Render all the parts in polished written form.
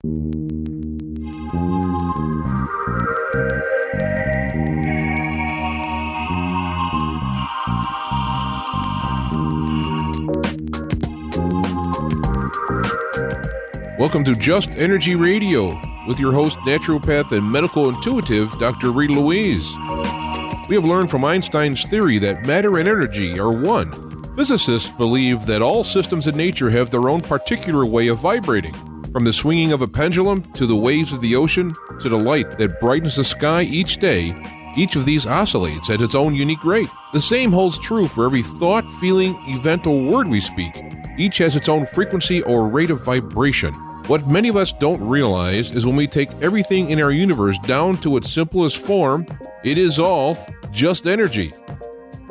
Welcome to Just Energy Radio with your host, naturopath and medical intuitive, Dr. Rita Louise. We have learned from Einstein's theory that matter and energy are one. Physicists believe that all systems in nature have their own particular way of vibrating. From the swinging of a pendulum to the waves of the ocean to the light that brightens the sky each day, each of these oscillates at its own unique rate. The same holds true for every thought, feeling, event, or word we speak. Each has its own frequency or rate of vibration. What many of us don't realize is when we take everything in our universe down to its simplest form, it is all just energy.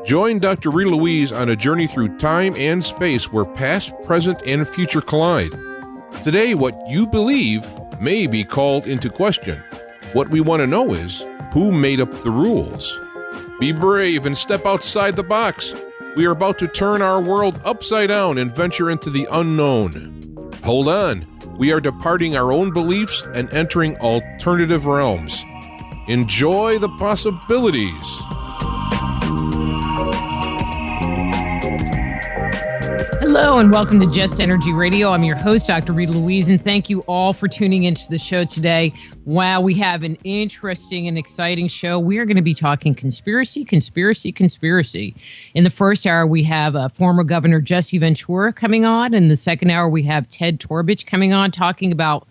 Join Dr. Rita Louise on a journey through time and space where past, present, and future collide. Today, what you believe may be called into question. What we want to know is, who made up the rules? Be brave and step outside the box. We are about to turn our world upside down and venture into the unknown. Hold on. We are departing our own beliefs and entering alternative realms. Enjoy the possibilities. Hello and welcome to Just Energy Radio. I'm your host, Dr. Rita Louise, and thank you all for tuning into the show today. Wow, we have an interesting and exciting show. We are going to be talking conspiracy. In the first hour, we have former Governor Jesse Ventura coming on. In the second hour, we have Ted Torbich coming on talking about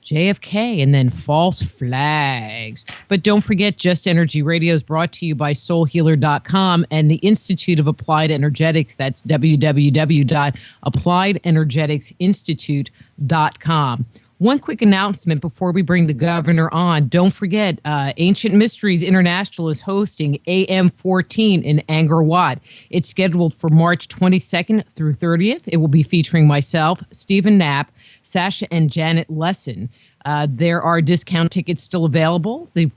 JFK and then false flags. But don't forget, Just Energy Radio is brought to you by soulhealer.com and the Institute of Applied Energetics. That's www.appliedenergeticsinstitute.com. One quick announcement before we bring the governor on. Don't forget, Ancient Mysteries International is hosting AM 14 in Angkor Wat. It's scheduled for March 22nd through 30th. It will be featuring myself, Stephen Knapp, Sasha and Janet Lesson. There are discount tickets still available. The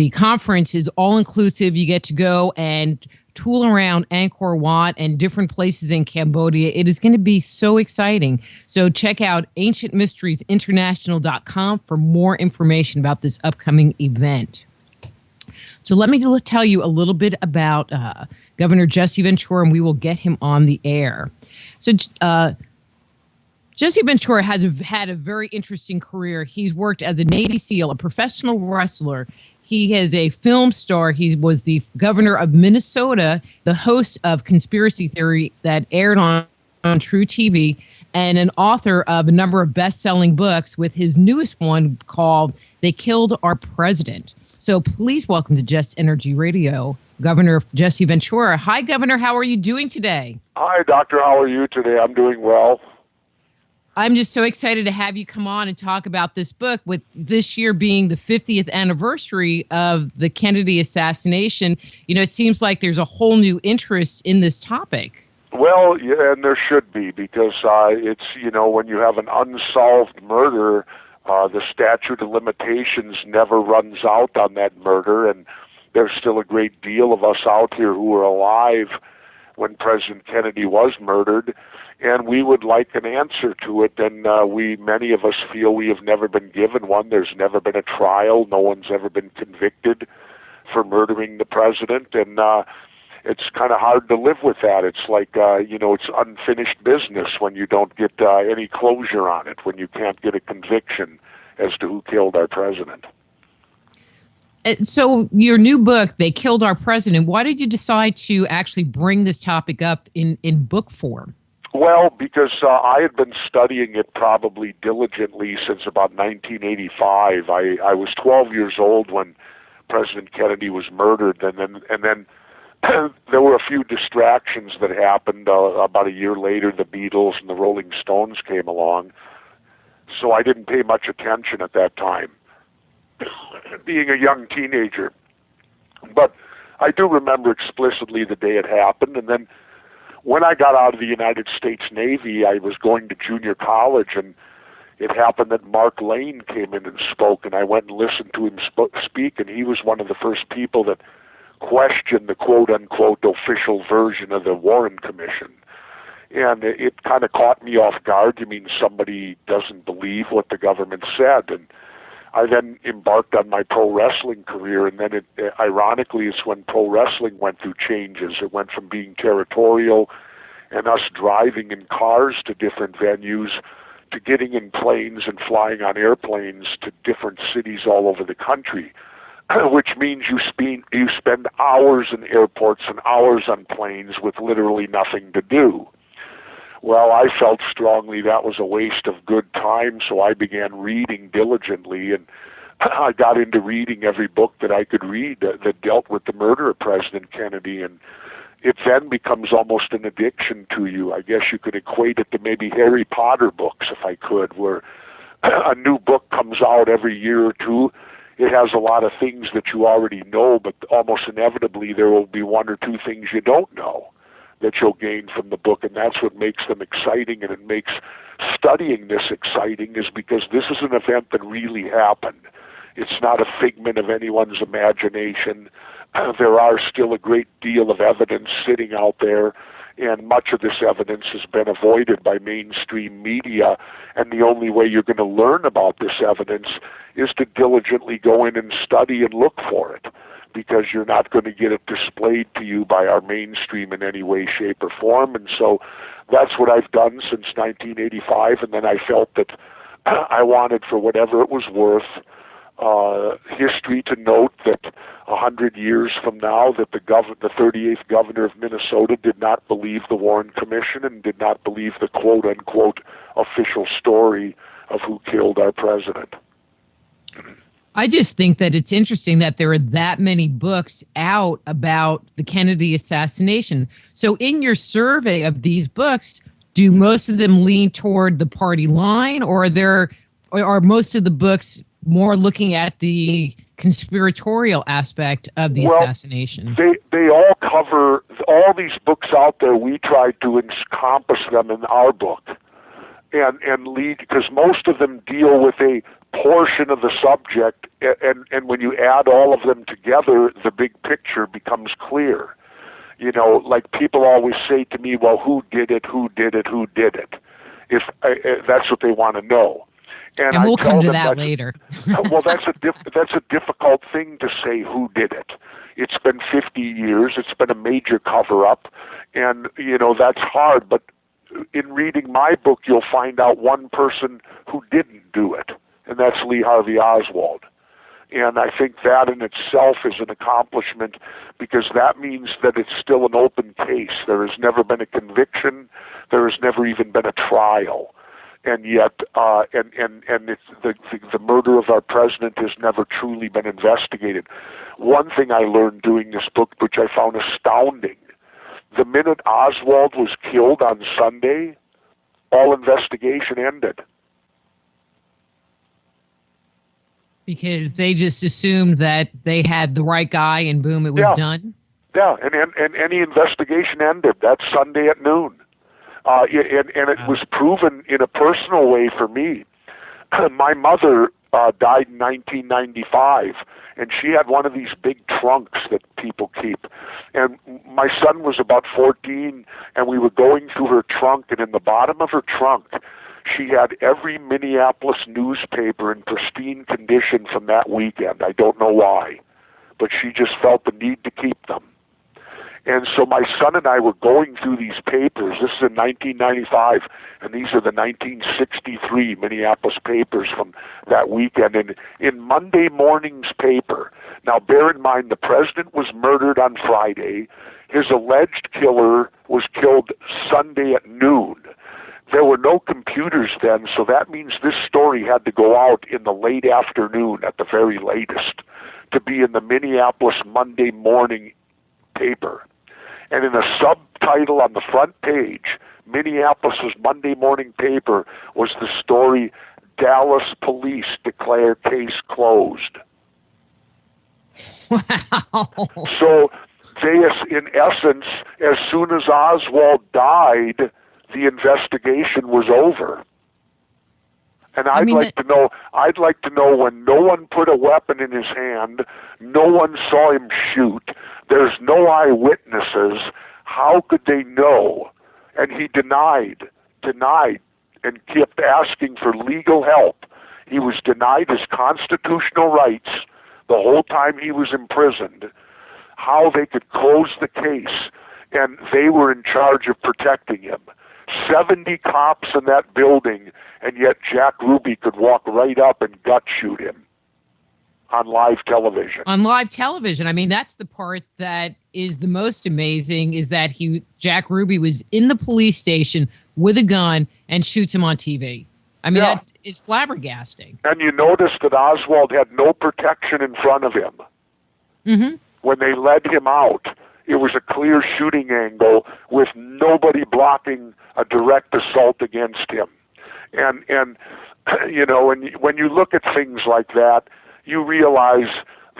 conference is all-inclusive. You get to go and tool around Angkor Wat and different places in Cambodia. It is going to be so exciting. So check out ancientmysteriesinternational.com for more information about this upcoming event. So let me tell you a little bit about Governor Jesse Ventura, and we will get him on the air. So Jesse Ventura has had a very interesting career. He's worked as a Navy SEAL, a professional wrestler. He is a film star. He was the governor of Minnesota, the host of Conspiracy Theory that aired on True TV, and an author of a number of best-selling books, with his newest one called They Killed Our President. So please welcome to Just Energy Radio, Governor Jesse Ventura. Hi, Governor. How are you doing today? Hi, Doctor. How are you today? I'm doing well. I'm just so excited to have you come on and talk about this book, with this year being the 50th anniversary of the Kennedy assassination. You know, it seems like there's a whole new interest in this topic. Well, yeah, and there should be, because it's, you know, when you have an unsolved murder, the statute of limitations never runs out on that murder, and there's still a great deal of us out here who were alive when President Kennedy was murdered. And we would like an answer to it, and many of us feel we have never been given one. There's never been a trial. No one's ever been convicted for murdering the president, and it's kind of hard to live with that. It's like, it's unfinished business when you don't get any closure on it, when you can't get a conviction as to who killed our president. So your new book, They Killed Our President, why did you decide to actually bring this topic up in book form? Well, because I had been studying it probably diligently since about 1985. I was 12 years old when President Kennedy was murdered, and then there were a few distractions that happened. About a year later, the Beatles and the Rolling Stones came along, so I didn't pay much attention at that time, being a young teenager. But I do remember explicitly the day it happened, and then when I got out of the United States Navy, I was going to junior college, and it happened that Mark Lane came in and spoke, and I went and listened to him speak, and he was one of the first people that questioned the quote-unquote official version of the Warren Commission. And it kind of caught me off guard. You mean somebody doesn't believe what the government said? And I then embarked on my pro wrestling career, and then ironically, it's when pro wrestling went through changes. It went from being territorial and us driving in cars to different venues to getting in planes and flying on airplanes to different cities all over the country, which means you spend hours in airports and hours on planes with literally nothing to do. Well, I felt strongly that was a waste of good time, so I began reading diligently, and I got into reading every book that I could read that dealt with the murder of President Kennedy, and it then becomes almost an addiction to you. I guess you could equate it to maybe Harry Potter books, if I could, where a new book comes out every year or two. It has a lot of things that you already know, but almost inevitably there will be one or two things you don't know that you'll gain from the book, and that's what makes them exciting, and it makes studying this exciting, is because this is an event that really happened. It's not a figment of anyone's imagination. There are still a great deal of evidence sitting out there, and much of this evidence has been avoided by mainstream media, and the only way you're going to learn about this evidence is to diligently go in and study and look for it, because you're not going to get it displayed to you by our mainstream in any way, shape, or form. And so that's what I've done since 1985, and then I felt that I wanted, for whatever it was worth, history to note that 100 years from now that the 38th governor of Minnesota did not believe the Warren Commission and did not believe the quote-unquote official story of who killed our president. I just think that it's interesting that there are that many books out about the Kennedy assassination. So in your survey of these books, do most of them lean toward the party line, or are most of the books more looking at the conspiratorial aspect of the assassination? They all cover, all these books out there, we tried to encompass them in our book and lead, because most of them deal with a portion of the subject, and when you add all of them together, the big picture becomes clear. You know, like people always say to me, well, who did it, who did it, who did it? If that's what they want to know. And we'll come to that later. Well, that's a difficult thing to say, who did it. It's been 50 years. It's been a major cover-up. And, you know, that's hard. But in reading my book, you'll find out one person who didn't do it, and that's Lee Harvey Oswald. And I think that in itself is an accomplishment, because that means that it's still an open case. There has never been a conviction. There has never even been a trial. And yet, it's the murder of our president has never truly been investigated. One thing I learned doing this book, which I found astounding, the minute Oswald was killed on Sunday, all investigation ended. Because they just assumed that they had the right guy, and boom, it was done? Yeah, and any investigation ended. That's Sunday at noon. And it was proven in a personal way for me. My mother died in 1995, and she had one of these big trunks that people keep. And my son was about 14, and we were going through her trunk, and in the bottom of her trunk, she had every Minneapolis newspaper in pristine condition from that weekend. I don't know why, but she just felt the need to keep them. And so my son and I were going through these papers. This is in 1995, and these are the 1963 Minneapolis papers from that weekend. And in Monday morning's paper, now bear in mind the president was murdered on Friday. His alleged killer was killed Sunday at noon. There were no computers then, so that means this story had to go out in the late afternoon at the very latest to be in the Minneapolis Monday morning paper. And in a subtitle on the front page, Minneapolis's Monday morning paper was the story, Dallas police declare case closed. Wow. So they, in essence, as soon as Oswald died, the investigation was over. And I'd like to know when no one put a weapon in his hand, no one saw him shoot, there's no eyewitnesses, how could they know And he denied, and kept asking for legal help. He was denied his constitutional rights the whole time he was imprisoned, how they could close the case, and they were in charge of protecting him. 70 cops in that building, and yet Jack Ruby could walk right up and gut shoot him on live television. On live television. I mean, that's the part that is the most amazing, is that Jack Ruby was in the police station with a gun and shoots him on TV. I mean, that is flabbergasting. And you notice that Oswald had no protection in front of him. Mm-hmm. When they led him out, it was a clear shooting angle with nobody blocking a direct assault against him. And you know, when you look at things like that, you realize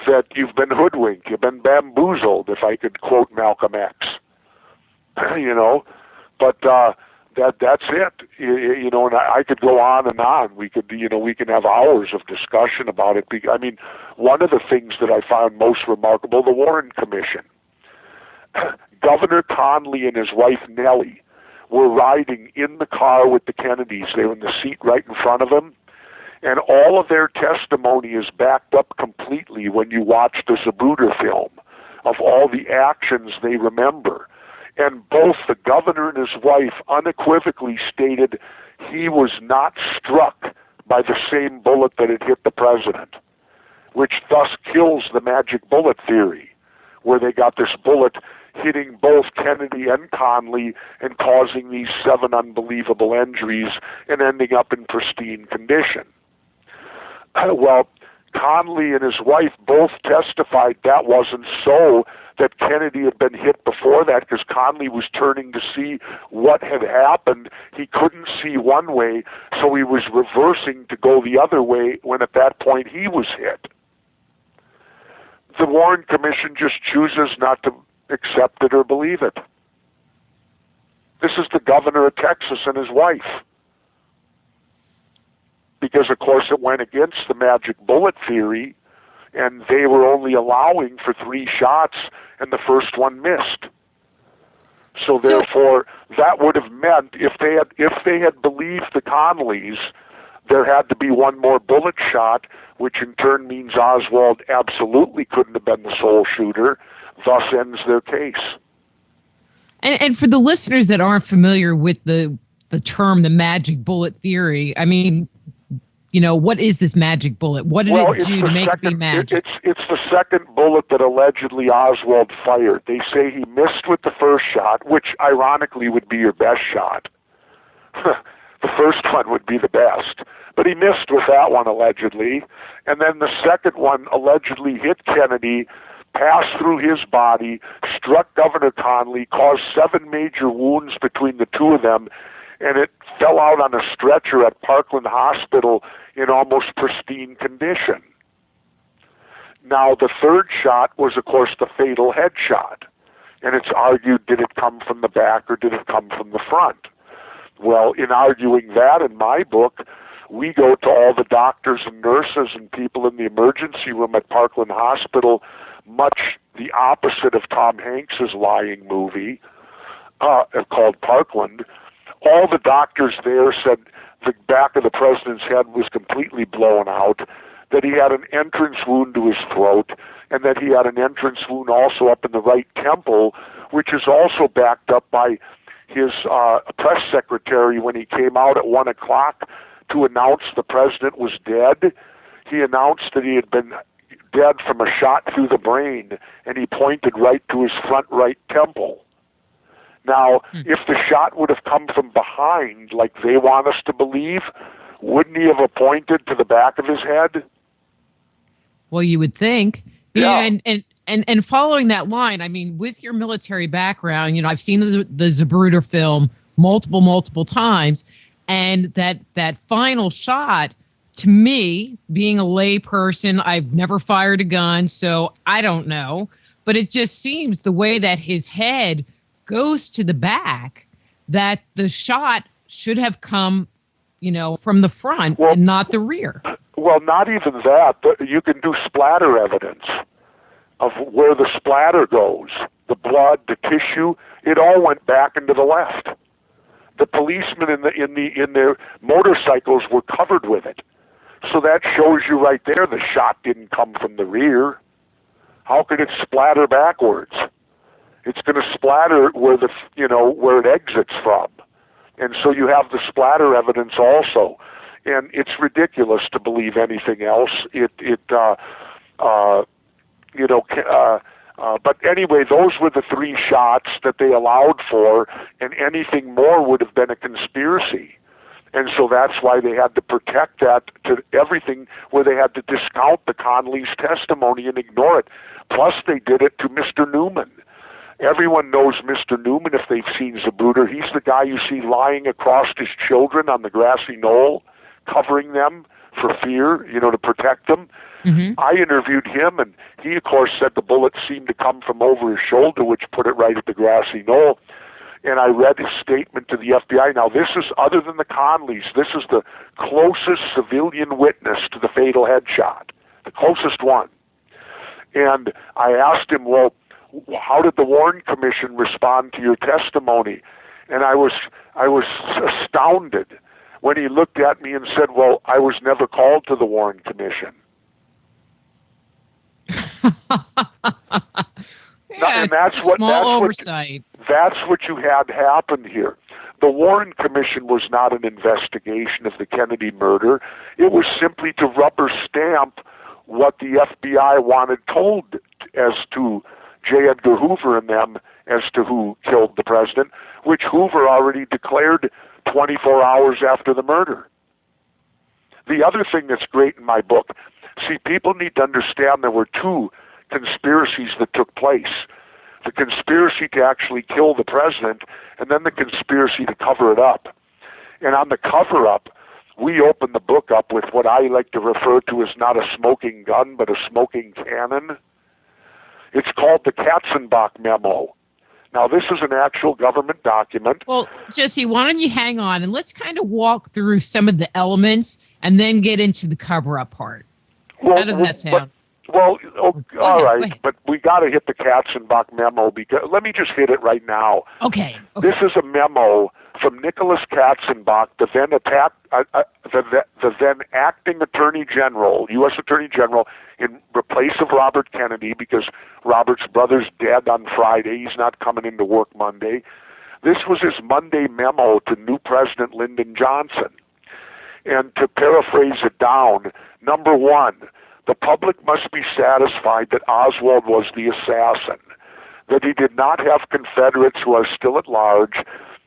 that you've been hoodwinked, you've been bamboozled, if I could quote Malcolm X. You know, but that's it. You know, and I could go on and on. We could, you know, we can have hours of discussion about it. I mean, one of the things that I found most remarkable, the Warren Commission. Governor Conley and his wife Nellie were riding in the car with the Kennedys. They were in the seat right in front of them. And all of their testimony is backed up completely when you watch the Zapruder film of all the actions they remember. And both the governor and his wife unequivocally stated he was not struck by the same bullet that had hit the president, which thus kills the magic bullet theory, where they got this bullet hitting both Kennedy and Conley and causing these 7 unbelievable injuries and ending up in pristine condition. Well, Conley and his wife both testified that wasn't so, that Kennedy had been hit before that because Conley was turning to see what had happened. He couldn't see one way, so he was reversing to go the other way when at that point he was hit. The Warren Commission just chooses not to accept it or believe it. This is the governor of Texas and his wife. Because, of course, it went against the magic bullet theory, and they were only allowing for 3 shots, and the first one missed. So therefore, that would have meant if they had believed the Conleys, there had to be one more bullet shot, which in turn means Oswald absolutely couldn't have been the sole shooter, thus ends their case. And for the listeners that aren't familiar with the term, the magic bullet theory, I mean, you know, what is this magic bullet? What did it do to make it be magic? It's the second bullet that allegedly Oswald fired. They say he missed with the first shot, which ironically would be your best shot. The first one would be the best. But he missed with that one allegedly. And then the second one allegedly hit Kennedy, passed through his body, struck Governor Conley, caused 7 major wounds between the two of them, and it fell out on a stretcher at Parkland Hospital in almost pristine condition. Now, the third shot was, of course, the fatal headshot. And it's argued, did it come from the back or did it come from the front? Well, in arguing that in my book, we go to all the doctors and nurses and people in the emergency room at Parkland Hospital, much the opposite of Tom Hanks's lying movie called Parkland. All the doctors there said the back of the president's head was completely blown out, that he had an entrance wound to his throat, and that he had an entrance wound also up in the right temple, which is also backed up by his press secretary when he came out at 1 o'clock to announce the president was dead. He announced that he had been dead from a shot through the brain, and he pointed right to his front right temple. Now, if the shot would have come from behind, like they want us to believe, wouldn't he have pointed to the back of his head? Well, you would think. Yeah. And following that line, I mean, with your military background, you know, I've seen the Zapruder film multiple times, and that final shot, to me, being a lay person, I've never fired a gun, so I don't know, but it just seems the way that his head goes to the back, that the shot should have come, you know, from the front and not the rear. Well, not even that. You can do splatter evidence of where the splatter goes. The blood, the tissue, it all went back into the left. the policemen in their motorcycles were covered with it. So that shows you right there the shot didn't come from the rear. How could it splatter backwards? It's going to splatter where where it exits from. And so you have the splatter evidence also. And it's ridiculous to believe anything else. But anyway, those were the 3 shots that they allowed for, and anything more would have been a conspiracy. And so that's why they had to protect that to everything, where they had to discount the Conley's testimony and ignore it. Plus, they did it to Mr. Newman. Everyone knows Mr. Newman if they've seen Zapruder. He's the guy you see lying across his children on the grassy knoll, covering them for fear, to protect them. Mm-hmm. I interviewed him, and he, of course, said the bullets seemed to come from over his shoulder, which put it right at the grassy knoll. And I read his statement to the FBI. Now, this is, other than the Conleys, this is the closest civilian witness to the fatal headshot, the closest one. And I asked him, well, how did the Warren Commission respond to your testimony? And I was astounded when he looked at me and said, well, I was never called to the Warren Commission. Yeah, and that's oversight. That's what you had happen here. The Warren Commission was not an investigation of the Kennedy murder. It was simply to rubber stamp what the FBI wanted told as to J. Edgar Hoover and them as to who killed the president, which Hoover already declared 24 hours after the murder. The other thing that's great in my book, see, people need to understand there were 2 conspiracies that took place. The conspiracy to actually kill the president, and then the conspiracy to cover it up. And on the cover-up, we open the book up with what I like to refer to as not a smoking gun, but a smoking cannon. It's called the Katzenbach memo. Now, this is an actual government document. Well, Jesse, why don't you hang on, and let's kind of walk through some of the elements and then get into the cover-up part. Well, how does that sound? All right, but we got to hit the Katzenbach memo, because let me just hit it right now. Okay. This is a memo from Nicholas Katzenbach, the then acting Attorney General, U.S. Attorney General, in place of Robert Kennedy, because Robert's brother's dead on Friday. He's not coming into work Monday. This was his Monday memo to new President Lyndon Johnson. And to paraphrase it down, number 1, the public must be satisfied that Oswald was the assassin, that he did not have Confederates who are still at large,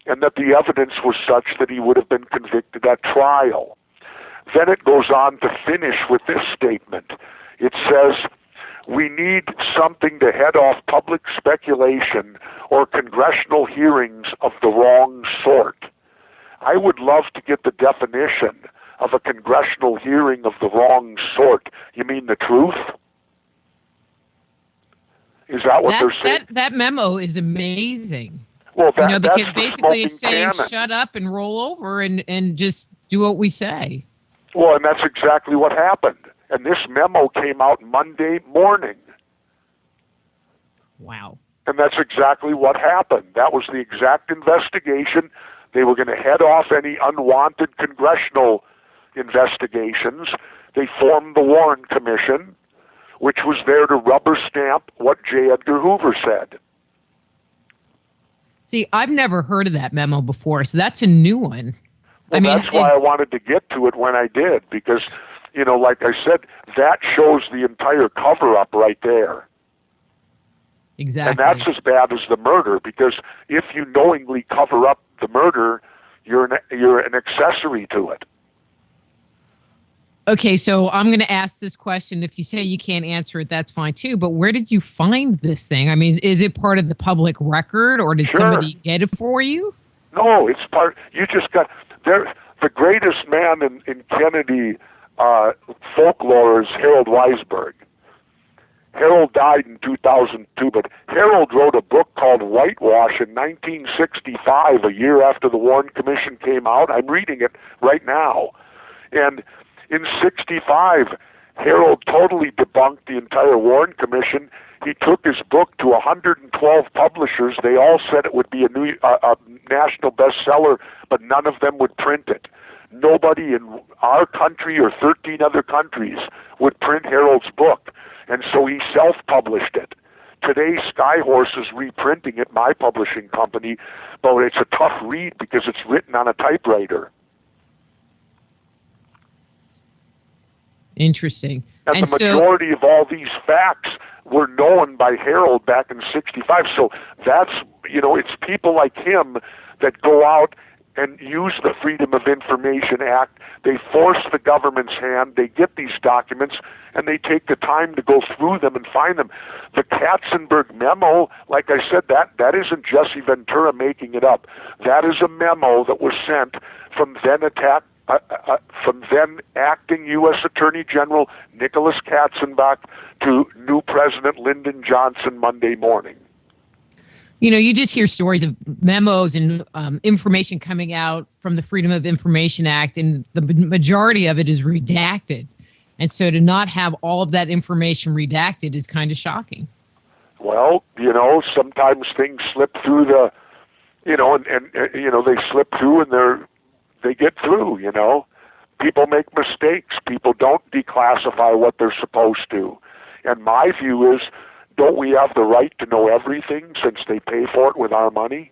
and that the evidence was such that he would have been convicted at trial. Then it goes on to finish with this statement. It says, we need something to head off public speculation or congressional hearings of the wrong sort. I would love to get the definition of a congressional hearing of the wrong sort. You mean the truth? Is that what they're saying? That memo is amazing. Well, because basically it's saying cannon. Shut up and roll over and just do what we say. Well, and that's exactly what happened. And this memo came out Monday morning. Wow. And that's exactly what happened. That was the exact investigation. They were going to head off any unwanted congressional investigations. They formed the Warren Commission, which was there to rubber stamp what J. Edgar Hoover said. See, I've never heard of that memo before, so that's a new one. Well, that's why I wanted to get to it when I did, because, like I said, that shows the entire cover-up right there. Exactly. And that's as bad as the murder, because if you knowingly cover up the murder, you're an accessory to it. Okay, so I'm going to ask this question. If you say you can't answer it, that's fine too. But where did you find this thing? I mean, is it part of the public record, or did somebody get it for you? No, it's part. You just got there. The greatest man in Kennedy folklore is Harold Weisberg. Harold died in 2002, but Harold wrote a book called Whitewash in 1965, a year after the Warren Commission came out. I'm reading it right now. And in 65, Herald totally debunked the entire Warren Commission. He took his book to 112 publishers. They all said it would be a national bestseller, but none of them would print it. Nobody in our country or 13 other countries would print Herald's book, and so he self-published it. Today, Skyhorse is reprinting it, my publishing company, but it's a tough read because it's written on a typewriter. Interesting. And the majority of all these facts were known by Herald back in '65. So that's, it's people like him that go out and use the Freedom of Information Act. They force the government's hand. They get these documents, and they take the time to go through them and find them. The Katzenberg memo, like I said, that isn't Jesse Ventura making it up. That is a memo that was sent from then acting U.S. Attorney General Nicholas Katzenbach to new President Lyndon Johnson Monday morning. You just hear stories of memos and information coming out from the Freedom of Information Act, and the majority of it is redacted. And so to not have all of that information redacted is kind of shocking. Well, sometimes things slip through they slip through and they get through, People make mistakes. People don't declassify what they're supposed to. And my view is, don't we have the right to know everything since they pay for it with our money?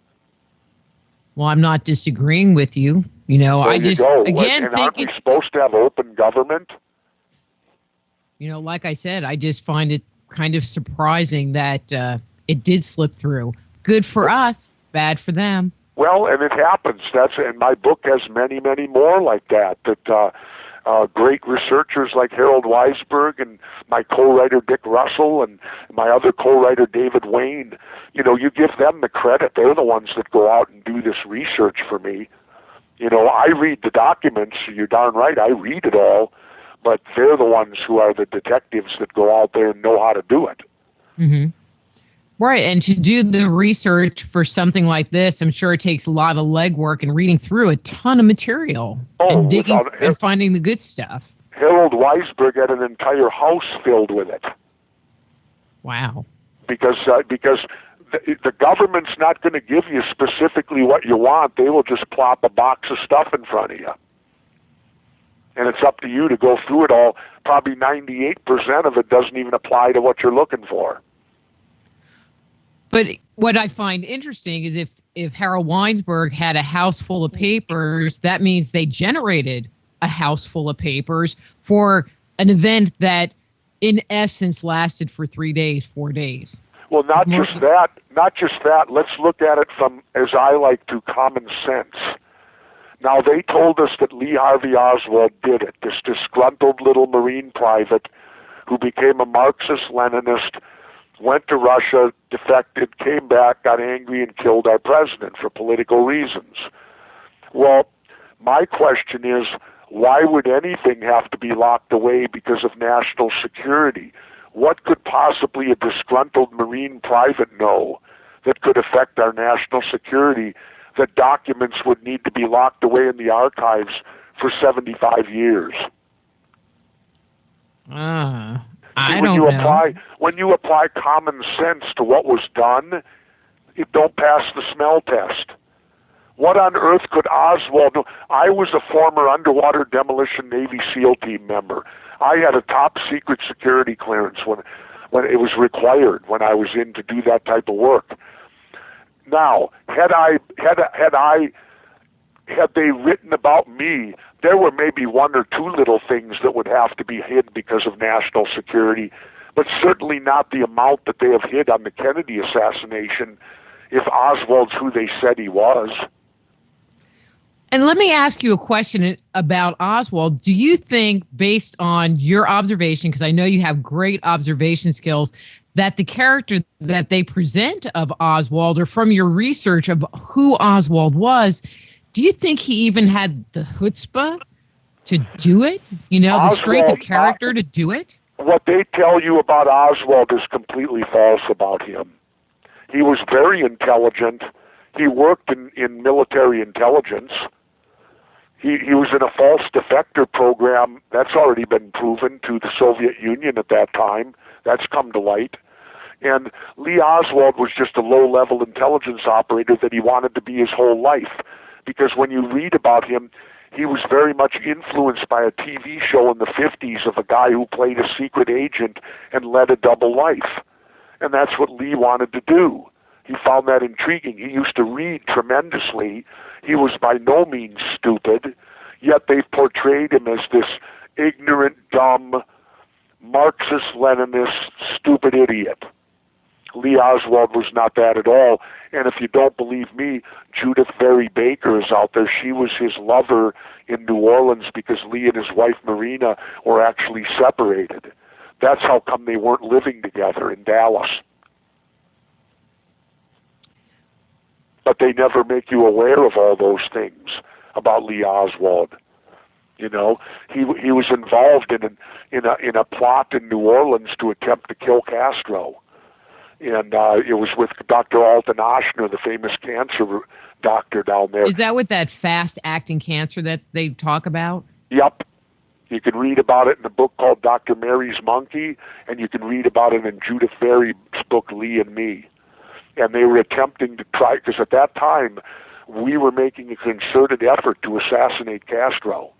Well, I'm not disagreeing with you. I just, again, think aren't we supposed to have open government? Like I said, I just find it kind of surprising that it did slip through. Good for us, bad for them. Well, and it happens. And my book has many, many more like that. Great researchers like Harold Weisberg and my co-writer Dick Russell and my other co-writer David Wayne, you give them the credit. They're the ones that go out and do this research for me. I read the documents. You're darn right. I read it all, but they're the ones who are the detectives that go out there and know how to do it. Mm-hmm. Right, and to do the research for something like this, I'm sure it takes a lot of legwork and reading through a ton of material and digging and finding the good stuff. Harold Weisberg had an entire house filled with it. Wow. Because the government's not going to give you specifically what you want. They will just plop a box of stuff in front of you. And it's up to you to go through it all. Probably 98% of it doesn't even apply to what you're looking for. But what I find interesting is if Harold Weinberg had a house full of papers, that means they generated a house full of papers for an event that, in essence, lasted for 3 days, 4 days. Well, not just that. Let's look at it from, as I like to, common sense. Now, they told us that Lee Harvey Oswald did it, this disgruntled little Marine private who became a Marxist-Leninist, went to Russia, defected, came back, got angry, and killed our president for political reasons. Well, my question is, why would anything have to be locked away because of national security? What could possibly a disgruntled Marine private know that could affect our national security, that documents would need to be locked away in the archives for 75 years? When you apply common sense to what was done, it don't pass the smell test. What on earth could Oswald do? I was a former underwater demolition Navy SEAL team member. I had a top secret security clearance when it was required when I was in to do that type of work. Now, had they written about me, there were maybe one or two little things that would have to be hid because of national security, but certainly not the amount that they have hid on the Kennedy assassination if Oswald's who they said he was. And let me ask you a question about Oswald. Do you think, based on your observation, because I know you have great observation skills, that the character that they present of Oswald, or from your research of who Oswald was, do you think he even had the chutzpah to do it? The strength of character to do it? What they tell you about Oswald is completely false about him. He was very intelligent. He worked in military intelligence. He was in a false defector program. That's already been proven to the Soviet Union at that time. That's come to light. And Lee Oswald was just a low-level intelligence operator that he wanted to be his whole life. Because when you read about him, he was very much influenced by a TV show in the 50s of a guy who played a secret agent and led a double life. And that's what Lee wanted to do. He found that intriguing. He used to read tremendously. He was by no means stupid, yet they've portrayed him as this ignorant, dumb, Marxist-Leninist, stupid idiot. Lee Oswald was not that at all. And if you don't believe me, Judith Very Baker is out there. She was his lover in New Orleans because Lee and his wife Marina were actually separated. That's how come they weren't living together in Dallas. But they never make you aware of all those things about Lee Oswald. You know, he was involved in a plot in New Orleans to attempt to kill Castro. And it was with Dr. Alton Oshner, the famous cancer doctor down there. Is that with that fast-acting cancer that they talk about? Yep. You can read about it in a book called Dr. Mary's Monkey, and you can read about it in Judith Very's book, Lee and Me. And they were attempting to try, because at that time, we were making a concerted effort to assassinate Castro.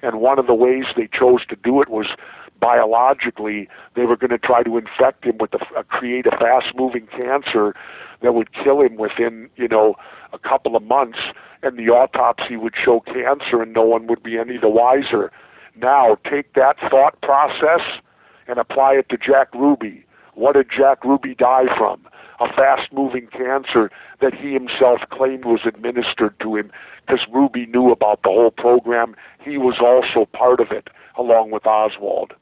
And one of the ways they chose to do it was biologically. They were going to try to infect him with create a fast-moving cancer that would kill him within, a couple of months, and the autopsy would show cancer and no one would be any the wiser. Now, take that thought process and apply it to Jack Ruby. What did Jack Ruby die from? A fast-moving cancer that he himself claimed was administered to him because Ruby knew about the whole program. He was also part of it, along with Oswald.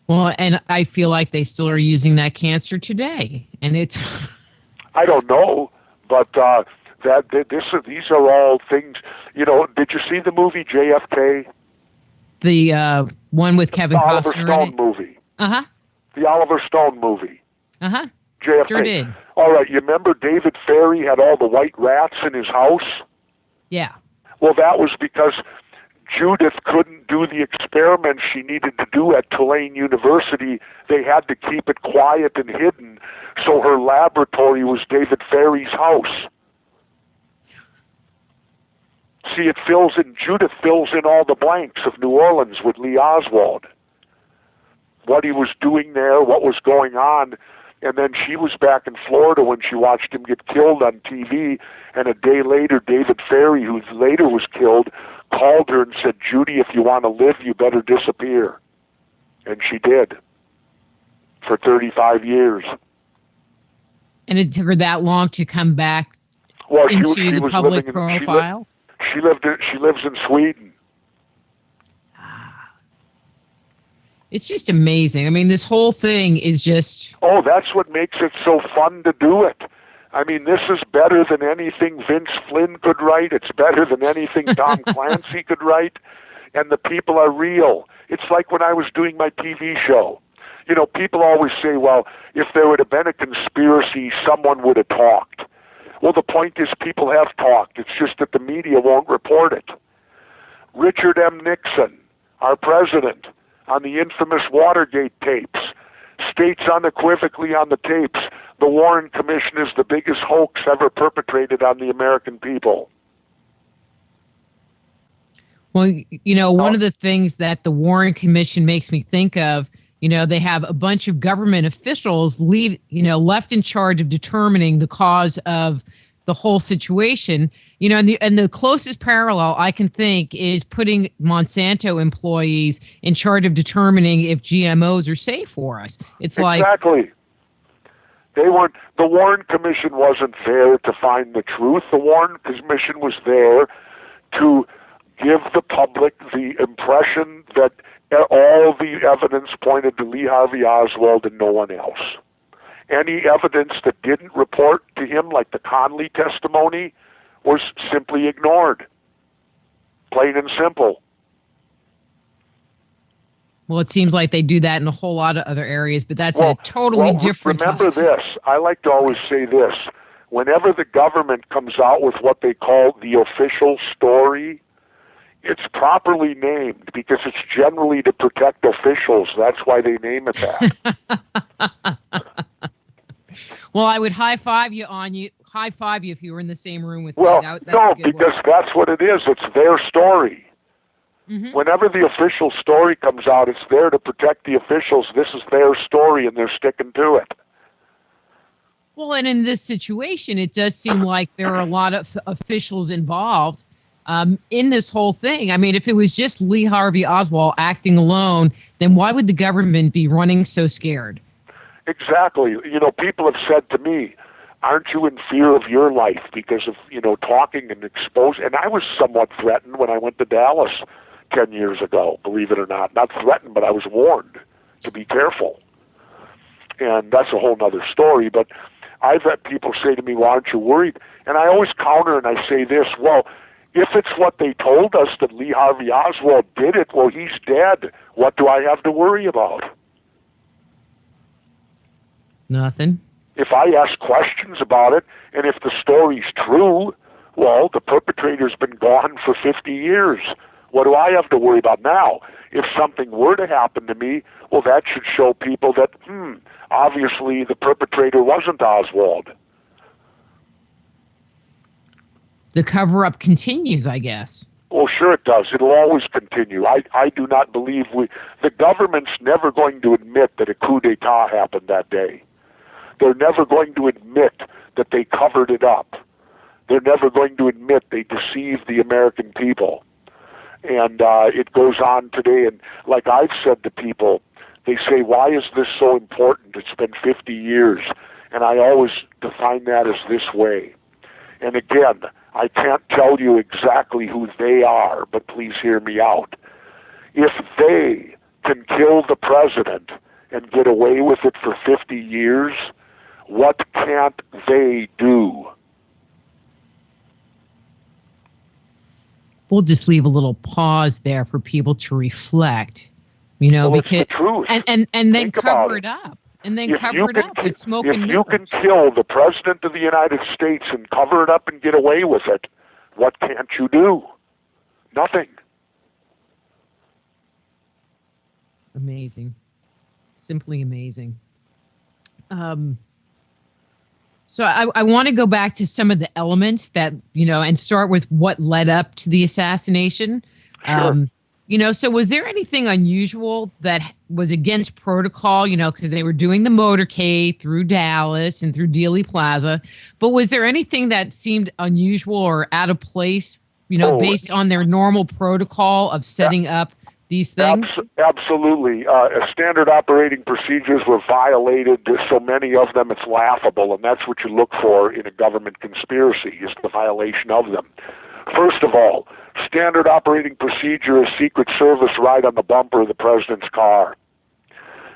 Well, and I feel like they still are using that cancer today, and it's. I don't know, but these are all things. Did you see the movie JFK? The one with Kevin Costner. Oliver Stone movie. The Oliver Stone movie. JFK. Sure did. All right, you remember David Ferrie had all the white rats in his house? Yeah. Well, that was because Judith couldn't do the experiments she needed to do at Tulane University. They had to keep it quiet and hidden, so her laboratory was David Ferrie's house. See, Judith fills in all the blanks of New Orleans with Lee Oswald. What he was doing there, what was going on, and then she was back in Florida when she watched him get killed on TV, and a day later, David Ferrie, who later was killed, called her and said, "Judy, if you want to live, you better disappear." And she did, for 35 years. And it took her that long to come back into the public profile? She lives in Sweden. It's just amazing. I mean, this whole thing is just... Oh, that's what makes it so fun to do it. I mean, this is better than anything Vince Flynn could write. It's better than anything Tom Clancy could write. And the people are real. It's like when I was doing my TV show. People always say, well, if there would have been a conspiracy, someone would have talked. Well, the point is people have talked. It's just that the media won't report it. Richard M. Nixon, our president, on the infamous Watergate tapes, states unequivocally on the tapes, the Warren Commission is the biggest hoax ever perpetrated on the American people. Well, one of the things that the Warren Commission makes me think of, they have a bunch of government officials left in charge of determining the cause of the whole situation. And the closest parallel I can think is putting Monsanto employees in charge of determining if GMOs are safe for us. It's exactly. The Warren Commission wasn't there to find the truth. The Warren Commission was there to give the public the impression that all the evidence pointed to Lee Harvey Oswald and no one else. Any evidence that didn't report to him, like the Conley testimony, was simply ignored. Plain and simple. Well, it seems like they do that in a whole lot of other areas, but that's a totally different... Remember this. I like to always say this. whenever the government comes out with what they call the official story, it's properly named because it's generally to protect officials. That's why they name it that. Well, I would high five you if you were in the same room with me. Well, That's no, because that's what it is. It's their story. Mm-hmm. Whenever the official story comes out, it's there to protect the officials. This is their story, and they're sticking to it. Well, and in this situation, it does seem like there are a lot of officials involved in this whole thing. I mean, if it was just Lee Harvey Oswald acting alone, then why would the government be running so scared? Exactly. You know, people have said to me, aren't you in fear of your life because of, talking and exposing? And I was somewhat threatened when I went to Dallas 10 years ago, believe it or not. Not threatened, but I was warned to be careful. And that's a whole other story. But I've had people say to me, well, aren't you worried? And I always counter and I say this, well, if it's what they told us that Lee Harvey Oswald did it, well, he's dead. What do I have to worry about? Nothing. If I ask questions about it, and if the story's true, well, the perpetrator's been gone for 50 years. What do I have to worry about now? If something were to happen to me, well, that should show people that, obviously the perpetrator wasn't Oswald. The cover-up continues, I guess. Well, sure it does. It'll always continue. I do not believe the government's never going to admit that a coup d'etat happened that day. They're never going to admit that they covered it up. They're never going to admit they deceived the American people. And it goes on today. And like I've said to people, they say, why is this so important? It's been 50 years. And I always define that as this way. And again, I can't tell you exactly who they are, but please hear me out. If they can kill the president and get away with it for 50 years, what can't they do? We'll just leave a little pause there for people to reflect, because it's the truth. And then cover it up. And then cover it up with smoke and mirrors. If you can kill the president of the United States and cover it up and get away with it, what can't you do? Nothing. Amazing. Simply amazing. So I want to go back to some of the elements that, and start with what led up to the assassination. Sure. So was there anything unusual that was against protocol, because they were doing the motorcade through Dallas and through Dealey Plaza. But was there anything that seemed unusual or out of place, based on their normal protocol of setting up these things? Absolutely. Standard operating procedures were violated. There's so many of them, it's laughable. And that's what you look for in a government conspiracy, is the violation of them. First of all, standard operating procedure is Secret Service right on the bumper of the president's car.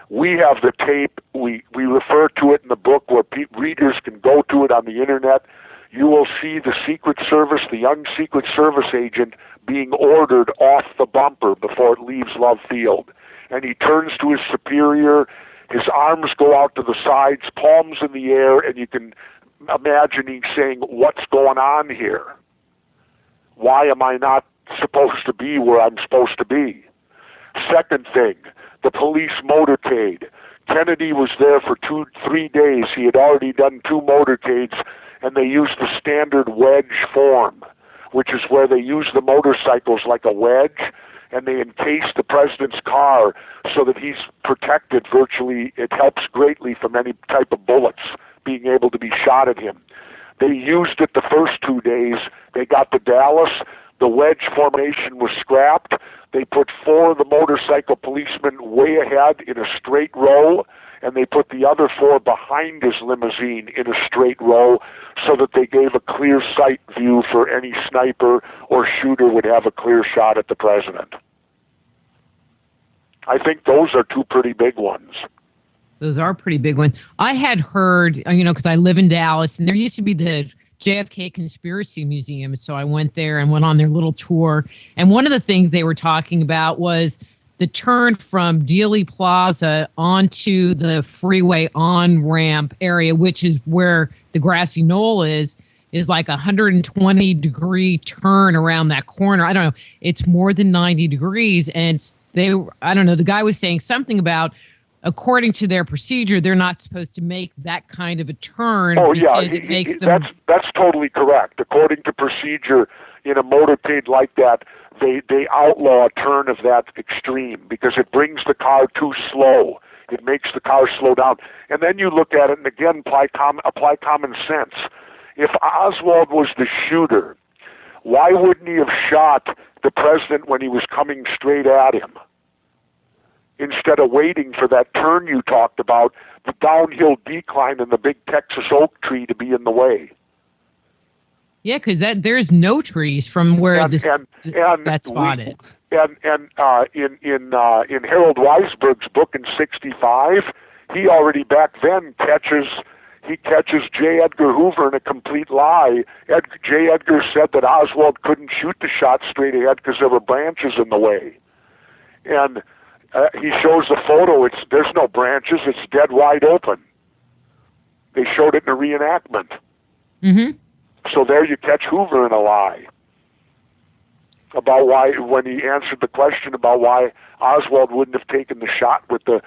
We have the tape. We refer to it in the book where readers can go to it on the internet. You will see the Secret Service, the young Secret Service agent, being ordered off the bumper before it leaves Love Field. And he turns to his superior. His arms go out to the sides, palms in the air, and you can imagine him saying, "What's going on here? Why am I not supposed to be where I'm supposed to be?" Second thing, the police motorcade. Kennedy was there for 3 days. He had already done 2 motorcades, and they used the standard wedge form, which is where they use the motorcycles like a wedge, and they encase the president's car so that he's protected virtually. It helps greatly from any type of bullets being able to be shot at him. They used it the first 2 days. They got to Dallas. The wedge formation was scrapped. They put 4 of the motorcycle policemen way ahead in a straight row, and they put the other 4 behind his limousine in a straight row so that they gave a clear sight view for any sniper or shooter would have a clear shot at the president. I think those are 2 pretty big ones. Those are pretty big ones. I had heard, because I live in Dallas, and there used to be the JFK Conspiracy Museum. So I went there and went on their little tour. And one of the things they were talking about was the turn from Dealey Plaza onto the freeway on-ramp area, which is where the grassy knoll is like 120-degree turn around that corner. I don't know. It's more than 90 degrees. And I don't know, the guy was saying something about, according to their procedure, they're not supposed to make that kind of a turn because it makes them... That's totally correct. According to procedure, in a motorcade like that, they outlaw a turn of that extreme because it brings the car too slow. It makes the car slow down. And then you look at it and again apply common sense. If Oswald was the shooter, why wouldn't he have shot the president when he was coming straight at him? Instead of waiting for that turn you talked about, the downhill decline and the big Texas oak tree to be in the way. Yeah, because there's no trees from where that spot is. And in Harold Weisberg's book in '65, he already back then catches J. Edgar Hoover in a complete lie. J. Edgar said that Oswald couldn't shoot the shot straight ahead because there were branches in the way. And he shows the photo. There's no branches. It's dead wide open. They showed it in a reenactment. Mm-hmm. So there you catch Hoover in a lie about why, when he answered the question about why Oswald wouldn't have taken the shot with the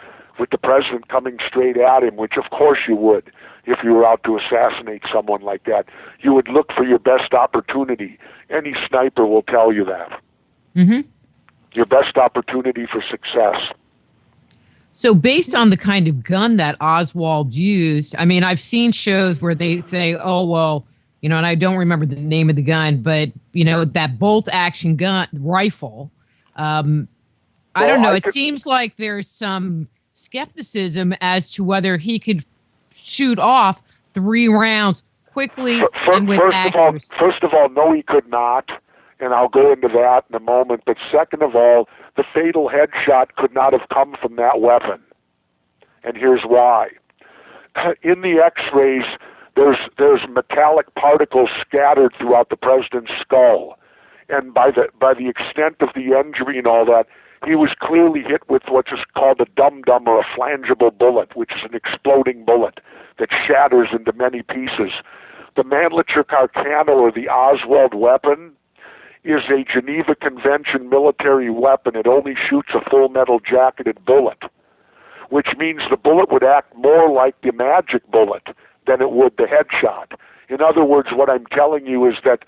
president coming straight at him, which of course you would if you were out to assassinate someone like that. You would look for your best opportunity. Any sniper will tell you that. Mm-hmm. Your best opportunity for success. So based on the kind of gun that Oswald used, I mean, I've seen shows where they say, oh, well, and I don't remember the name of the gun, but, that bolt action gun rifle, I don't know. It seems like there's some skepticism as to whether he could shoot off 3 rounds quickly and with accuracy. First of all, no, he could not. And I'll go into that in a moment. But second of all, the fatal headshot could not have come from that weapon. And here's why. In the X-rays, there's metallic particles scattered throughout the president's skull. And by the extent of the injury and all that, he was clearly hit with what's called a dum-dum or a flangeable bullet, which is an exploding bullet that shatters into many pieces. The Mannlicher Carcano, or the Oswald weapon, is a Geneva Convention military weapon. It only shoots a full metal jacketed bullet, which means the bullet would act more like the magic bullet than it would the headshot. In other words, what I'm telling you is that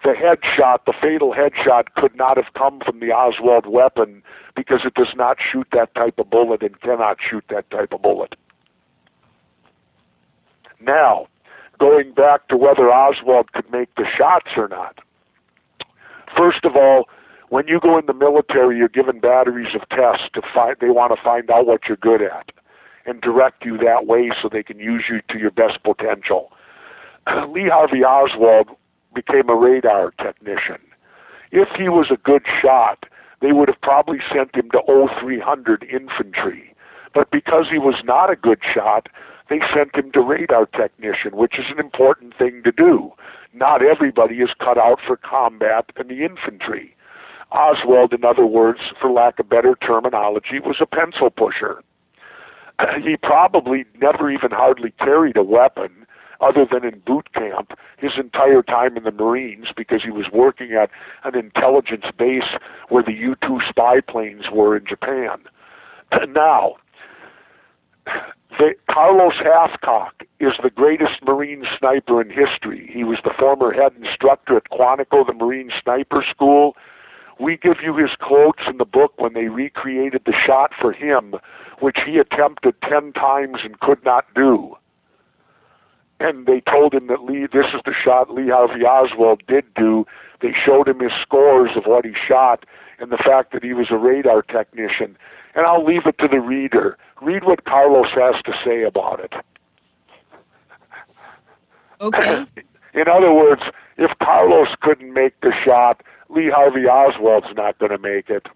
the headshot, the fatal headshot, could not have come from the Oswald weapon because it does not shoot that type of bullet and cannot shoot that type of bullet. Now, going back to whether Oswald could make the shots or not. First of all, when you go in the military, you're given batteries of tests they want to find out what you're good at and direct you that way so they can use you to your best potential. Lee Harvey Oswald became a radar technician. If he was a good shot, they would have probably sent him to 0300 infantry. But because he was not a good shot, they sent him to radar technician, which is an important thing to do. Not everybody is cut out for combat in the infantry. Oswald, in other words, for lack of better terminology, was a pencil pusher. He probably never even hardly carried a weapon other than in boot camp his entire time in the Marines because he was working at an intelligence base where the U-2 spy planes were in Japan. Now, Carlos Hathcock is the greatest Marine sniper in history. He was the former head instructor at Quantico, the Marine Sniper School. We give you his quotes in the book when they recreated the shot for him, which he attempted 10 times and could not do. And they told him that this is the shot Lee Harvey Oswald did do. They showed him his scores of what he shot and the fact that he was a radar technician. And I'll leave it to the reader. Read what Carlos has to say about it. Okay. In other words, if Carlos couldn't make the shot, Lee Harvey Oswald's not going to make it.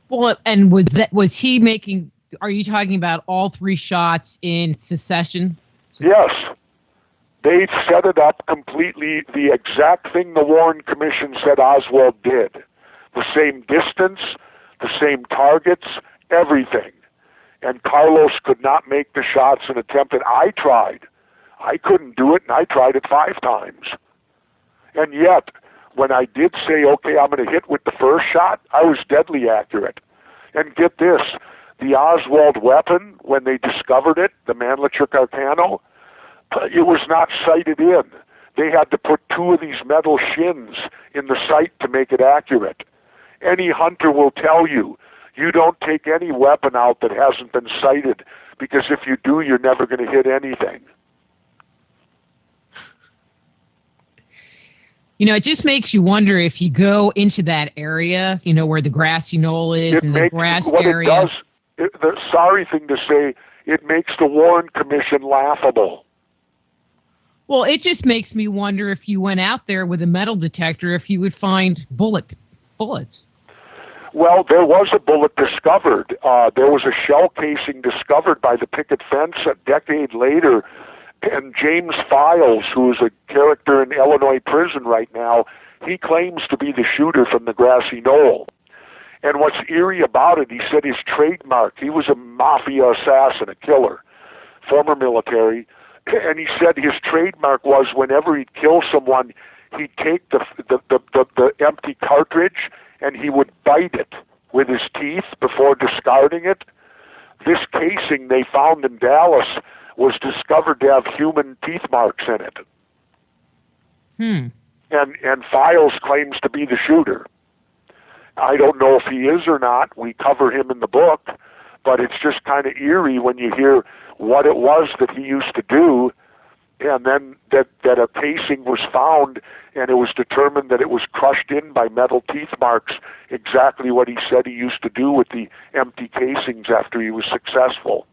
Well, and was he making, are you talking about all 3 shots in succession? Yes. They set it up completely, the exact thing the Warren Commission said Oswald did. The same distance, the same targets, everything. And Carlos could not make the shots and attempted. I tried. I couldn't do it, and I tried it 5 times. And yet, when I did say, okay, I'm going to hit with the first shot, I was deadly accurate. And get this, the Oswald weapon, when they discovered it, the Mannlicher Carcano, it was not sighted in. They had to put 2 of these metal shins in the sight to make it accurate. Any hunter will tell you, you don't take any weapon out that hasn't been sighted, because if you do, you're never going to hit anything. You know, it just makes you wonder if you go into that area, you know, where the grassy knoll is and the grass area. The sorry thing to say, it makes the Warren Commission laughable. Well, it just makes me wonder if you went out there with a metal detector, if you would find bullets. Well, there was a bullet discovered. There was a shell casing discovered by the picket fence a decade later. And James Files, who is a character in Illinois prison right now, he claims to be the shooter from the grassy knoll. And what's eerie about it, he said his trademark, he was a mafia assassin, a killer, former military, and he said his trademark was whenever he'd kill someone, he'd take the empty cartridge and he would bite it with his teeth before discarding it. This casing they found in Dallas was discovered to have human teeth marks in it. And Files claims to be the shooter. I don't know if he is or not. We cover him in the book, but it's just kind of eerie when you hear what it was that he used to do, and then that a casing was found, and it was determined that it was crushed in by metal teeth marks, exactly what he said he used to do with the empty casings after he was successful.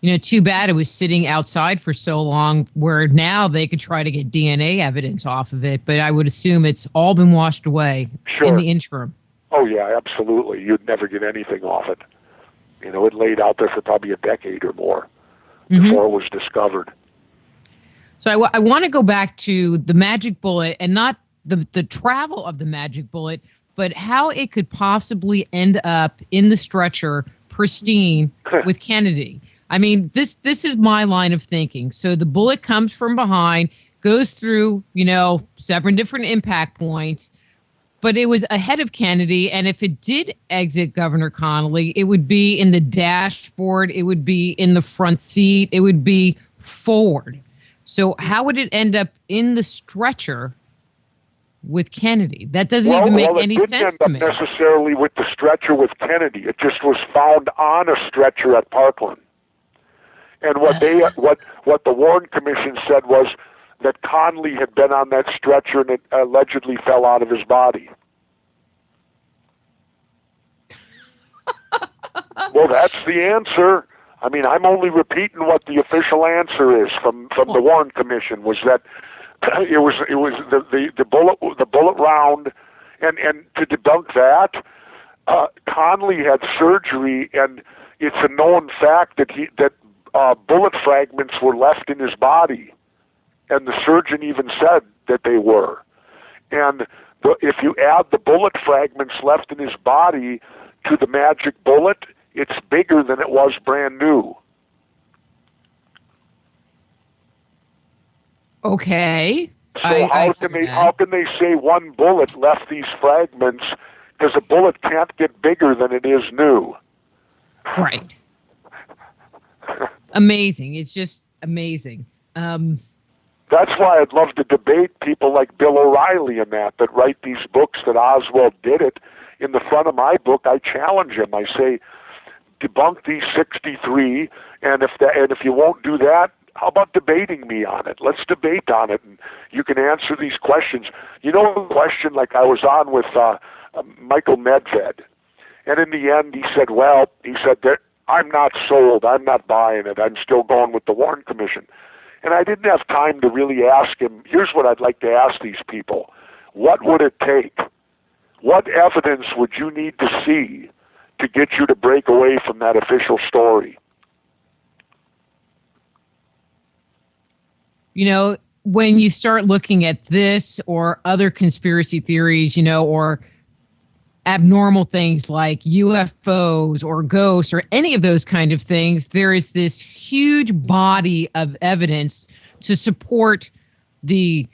You know, too bad it was sitting outside for so long, where now they could try to get DNA evidence off of it, but I would assume it's all been washed away in the interim. Oh, yeah, absolutely. You'd never get anything off it. You know, it laid out there for probably a decade or more before it was discovered. So I want to go back to the magic bullet, and not the travel of the magic bullet, but how it could possibly end up in the stretcher pristine with Kennedy. I mean, this is my line of thinking. So the bullet comes from behind, goes through, 7 different impact points, but it was ahead of Kennedy. And if it did exit Governor Connally, it would be in the dashboard. It would be in the front seat. It would be forward. So how would it end up in the stretcher with Kennedy? That doesn't even make any sense to me. It didn't end up necessarily with the stretcher with Kennedy. It just was found on a stretcher at Parkland. And what the Warren Commission said was that Connally had been on that stretcher and it allegedly fell out of his body. Well, that's the answer. I mean, I'm only repeating what the official answer is from the Warren Commission, was that it was the bullet round, and to debunk that, Connally had surgery, and it's a known fact that bullet fragments were left in his body, and the surgeon even said that they were. And if you add the bullet fragments left in his body to the magic bullet, it's bigger than it was brand new. Okay. So how can they say one bullet left these fragments? Because a bullet can't get bigger than it is new. Right. Amazing. It's just amazing. That's why I'd love to debate people like Bill O'Reilly and that write these books that Oswald did it. In the front of my book, I challenge him. I say, debunk these 63, and if you won't do that, how about debating me on it? Let's debate on it, and you can answer these questions. You know, the question like I was on with Michael Medved, and in the end he said that I'm not sold, I'm not buying it, I'm still going with the Warren Commission. And I didn't have time to really ask him, here's what I'd like to ask these people. What would it take? What evidence would you need to see to get you to break away from that official story? You know, when you start looking at this or other conspiracy theories, or abnormal things like UFOs or ghosts or any of those kind of things, there is this huge body of evidence to support the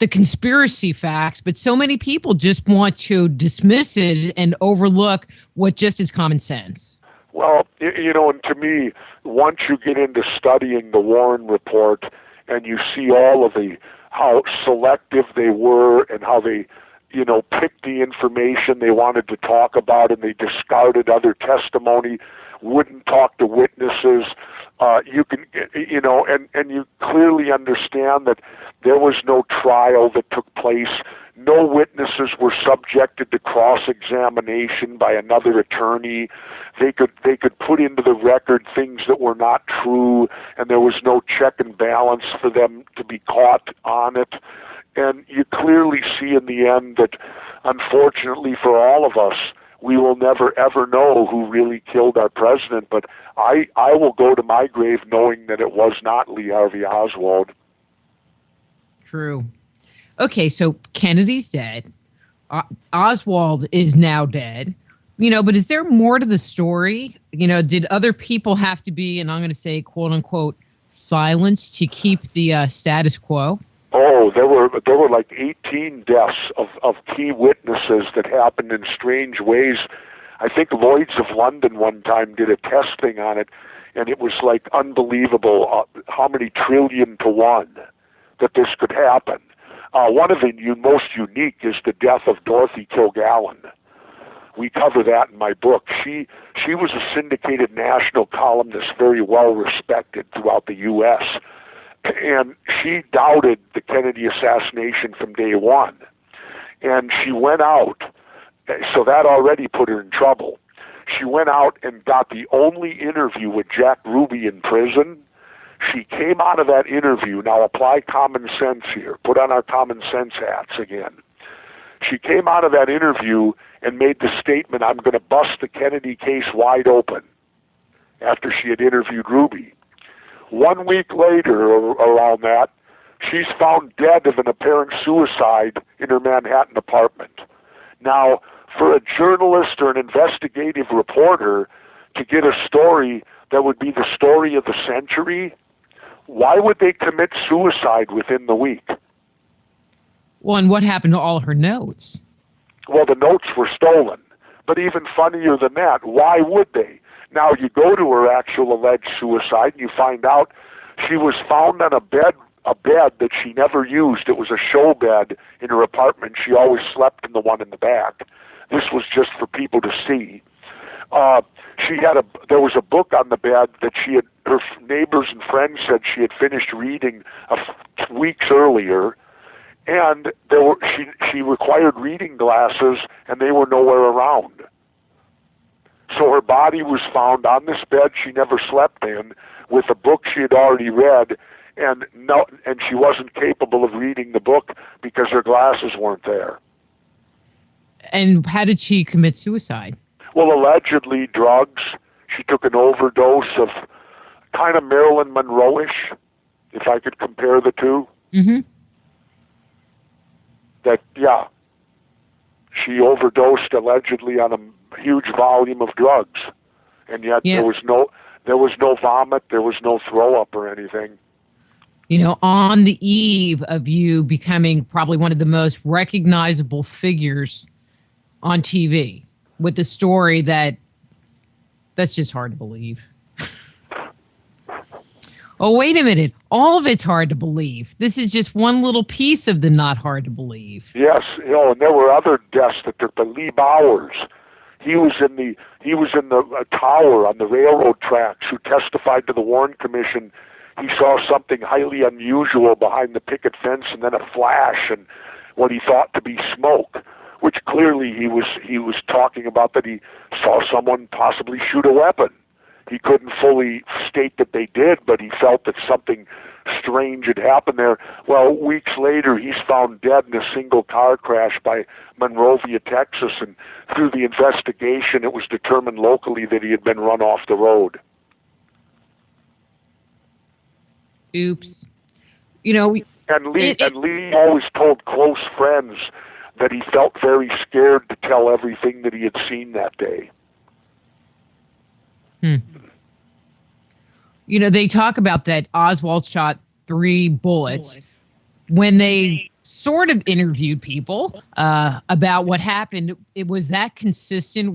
conspiracy facts, but so many people just want to dismiss it and overlook what just is common sense. Well, and to me, once you get into studying the Warren Report and you see all of how selective they were and how they, picked the information they wanted to talk about and they discarded other testimony, wouldn't talk to witnesses, you can, and you clearly understand that there was no trial that took place. No witnesses were subjected to cross-examination by another attorney. They could put into the record things that were not true, and there was no check and balance for them to be caught on it. And you clearly see in the end that, unfortunately for all of us, we will never, ever know who really killed our president. But I will go to my grave knowing that it was not Lee Harvey Oswald. True. Okay, so Kennedy's dead. Oswald is now dead. But is there more to the story? Did other people have to be, and I'm going to say, quote unquote, silenced to keep the status quo? Oh, there were like 18 deaths of key witnesses that happened in strange ways. I think Lloyd's of London one time did a testing on it, and it was like unbelievable how many trillion to one that this could happen. One of the most unique is the death of Dorothy Kilgallen. We cover that in my book. She was a syndicated national columnist, very well respected throughout the U.S., and she doubted the Kennedy assassination from day one. And she went out, so that already put her in trouble. She went out and got the only interview with Jack Ruby in prison. She came out of that interview, now apply common sense here, put on our common sense hats again. She came out of that interview and made the statement, I'm going to bust the Kennedy case wide open, after she had interviewed Ruby. 1 week later, or around that, she's found dead of an apparent suicide in her Manhattan apartment. Now, for a journalist or an investigative reporter to get a story that would be the story of the century, why would they commit suicide within the week? Well, and what happened to all her notes? Well, the notes were stolen. But even funnier than that, why would they? Now, you go to her actual alleged suicide, and you find out she was found on a bed that she never used. It was a show bed in her apartment. She always slept in the one in the back. This was just for people to see. There was a book on the bed that her neighbors and friends said she had finished reading weeks earlier, and she required reading glasses, and they were nowhere around. So her body was found on this bed she never slept in, with a book she had already read, and she wasn't capable of reading the book because her glasses weren't there. And how did she commit suicide? Well, allegedly drugs. She took an overdose of kind of Marilyn Monroe-ish, if I could compare the two. Mm-hmm. She overdosed allegedly on a huge volume of drugs, and yet there was no vomit, there was no throw up or anything. On the eve of you becoming probably one of the most recognizable figures on TV, with the story that's just hard to believe. Oh, wait a minute. All of it's hard to believe. This is just one little piece of the not hard to believe. Yes, and there were other deaths that took place. Lee Bowers, he was in the tower on the railroad tracks, who testified to the Warren Commission. He saw something highly unusual behind the picket fence, and then a flash and what he thought to be smoke, which clearly he was talking about that he saw someone possibly shoot a weapon. He couldn't fully state that they did, but he felt that something strange had happened there. Well, weeks later, he's found dead in a single car crash by Monrovia, Texas, and through the investigation, it was determined locally that he had been run off the road. Oops. And Lee always told close friends that he felt very scared to tell everything that he had seen that day. You know, they talk about that Oswald shot 3 bullets. When they sort of interviewed people about what happened, was that consistent?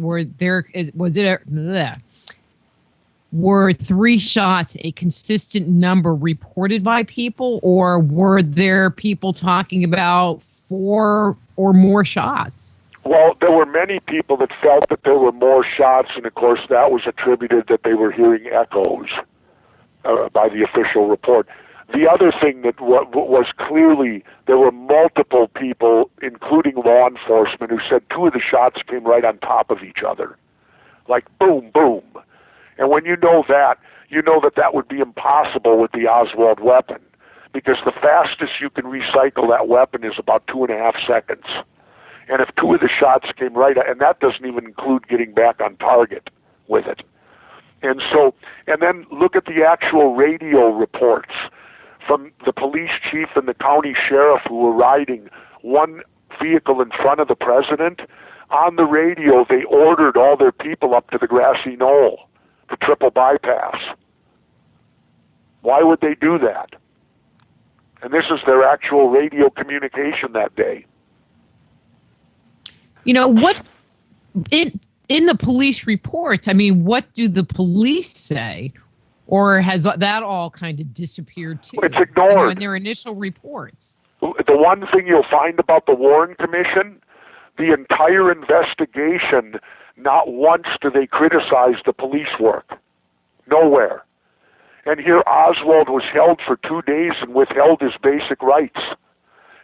Were 3 shots a consistent number reported by people, or were there people talking about 4 or more shots? Well, there were many people that felt that there were more shots, and of course that was attributed that they were hearing echoes by the official report. The other thing that was clearly, there were multiple people, including law enforcement, who said 2 of the shots came right on top of each other. Like boom, boom. And when you know that that would be impossible with the Oswald weapon, because the fastest you can recycle that weapon is about 2.5 seconds. And if 2 of the shots came right, and that doesn't even include getting back on target with it. And so, and then look at the actual radio reports from the police chief and the county sheriff who were riding one vehicle in front of the president. On the radio, they ordered all their people up to the grassy knoll, the triple bypass. Why would they do that? And this is their actual radio communication that day. You know, what in the police reports, I mean, what do the police say? Or has that all kind of disappeared too? It's ignored. In their initial reports. The one thing you'll find about the Warren Commission, the entire investigation, not once do they criticize the police work. Nowhere. And here Oswald was held for 2 days and withheld his basic rights.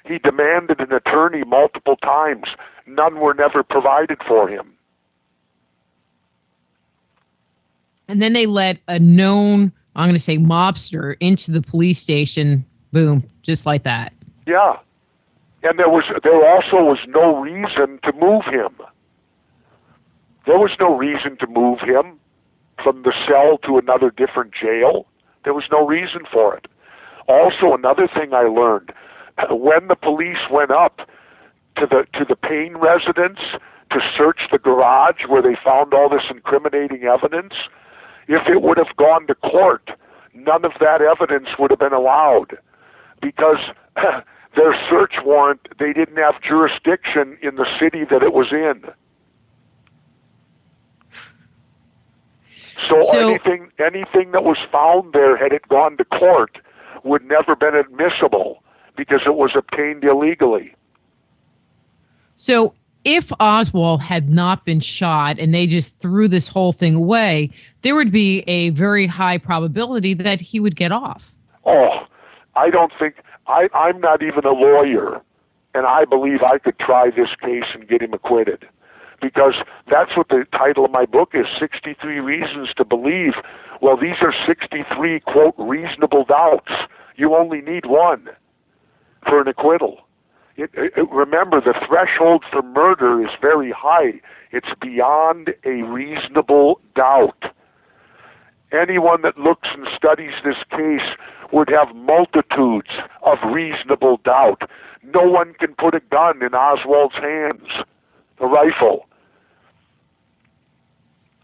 He demanded an attorney multiple times. None were never provided for him. And then they let a known, I'm going to say mobster, into the police station. Boom, just like that. Yeah. And there also was no reason to move him. There was no reason to move him from the cell to another different jail. There was no reason for it. Also, another thing I learned, when the police went up to the Payne residence to search the garage where they found all this incriminating evidence, if it would have gone to court, none of that evidence would have been allowed, because their search warrant, they didn't have jurisdiction in the city that it was in. So anything that was found there, had it gone to court, would never been admissible because it was obtained illegally. So if Oswald had not been shot and they just threw this whole thing away, there would be a very high probability that he would get off. Oh, I don't think, I'm not even a lawyer, and I believe I could try this case and get him acquitted. Because that's what the title of my book is, 63 Reasons to Believe. Well, these are 63, quote, reasonable doubts. You only need one for an acquittal. Remember, the threshold for murder is very high. It's beyond a reasonable doubt. Anyone that looks and studies this case would have multitudes of reasonable doubt. No one can put a gun in Oswald's hands, a rifle.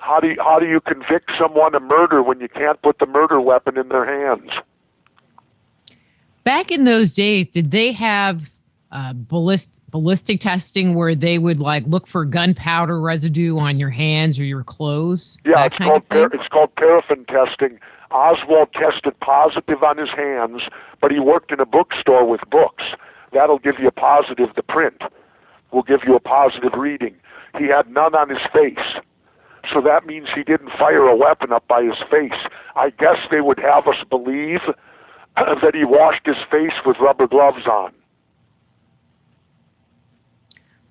How do you convict someone of murder when you can't put the murder weapon in their hands? Back in those days, did they have ballistic testing where they would like look for gunpowder residue on your hands or your clothes? Yeah, it's called paraffin testing. Oswald tested positive on his hands, but he worked in a bookstore with books. That'll give you a positive. The print will give you a positive reading. He had none on his face. So that means he didn't fire a weapon up by his face. I guess they would have us believe that he washed his face with rubber gloves on.